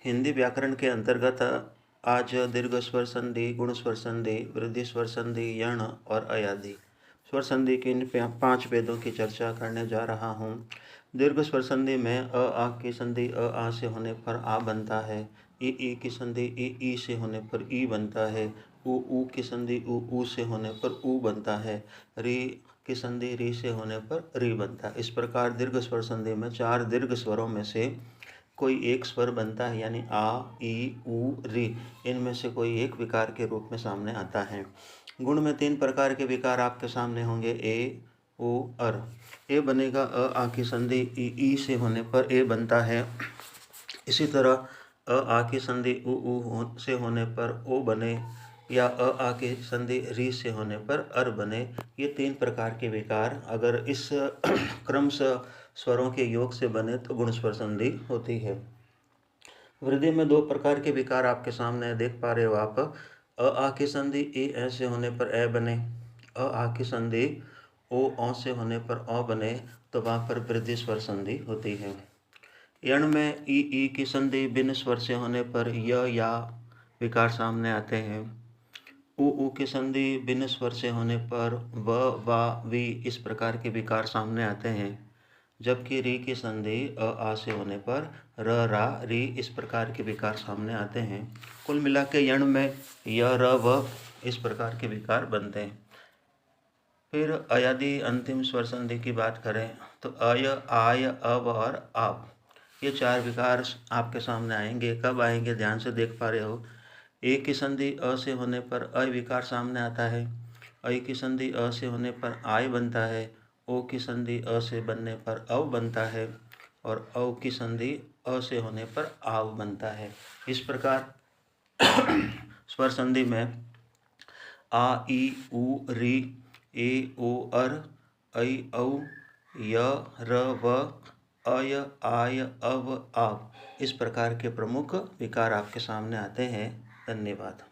हिंदी व्याकरण के अंतर्गत आज दीर्घ स्वर संधि, गुण स्वर संधि, वृद्धि स्वर संधि, यण और अयादि स्वर संधि की इन 5 भेदों की चर्चा करने जा रहा हूँ। दीर्घ स्वर संधि में आ की संधि आ से होने पर आ बनता है। ई की संधि ई से होने पर ई बनता है। ऊ की संधि ऊ से होने पर ऊ बनता है। री की संधि री से होने पर री बनता है। इस प्रकार दीर्घ स्वर संधि में 4 दीर्घ स्वरों में से कोई एक स्वर बनता है, यानी आ, ई, ऊ, री। इनमें से कोई एक विकार के रूप में सामने आता है। गुण में 3 प्रकार के विकार आपके सामने होंगे, ए, ओ, अर। ए बनेगा आ की संधि ई से होने पर ए बनता है। इसी तरह आ की संधि ऊ से होने पर ओ बने, या आ की संधि री से होने पर अर बने। ये 3 प्रकार के विकार अगर इस क्रम से स्वरों के योग से बने तो गुण स्वर संधि होती है। वृद्धि में 2 प्रकार के विकार आपके सामने देख पा रहे हो आप। आ की संधि ए से होने पर ए बने, आ की संधि ओ से होने पर ओ बने, तो वहाँ पर वृद्धि स्वर संधि होती है। यण में ई की संधि बिन स्वर से होने पर य या विकार सामने आते हैं। ऊ की संधि बिन स्वर से होने पर व, वा, वी इस प्रकार के विकार सामने आते हैं। जबकि री की संधि आ से होने पर र, रा, री इस प्रकार के विकार सामने आते हैं। कुल मिला के यण में य, र, व इस प्रकार के विकार बनते हैं। फिर अयादि अंतिम स्वर संधि की बात करें तो अय, आय, अव और आव, ये 4 विकार आपके सामने आएंगे। कब आएंगे ध्यान से देख पा रहे हो। ए की संधि अ से होने पर अ विकार सामने आता है। ऐ की संधि अ से होने पर आय बनता है। ओ की संधि अ से बनने पर अव बनता है। और औ की संधि अ से होने पर आव बनता है। इस प्रकार स्वर संधि में आ, ई, ऊ, री, ए, ओ, अर, ऐ, औ, य, र, व, अय, आय, अव, आव इस प्रकार के प्रमुख विकार आपके सामने आते हैं। धन्यवाद।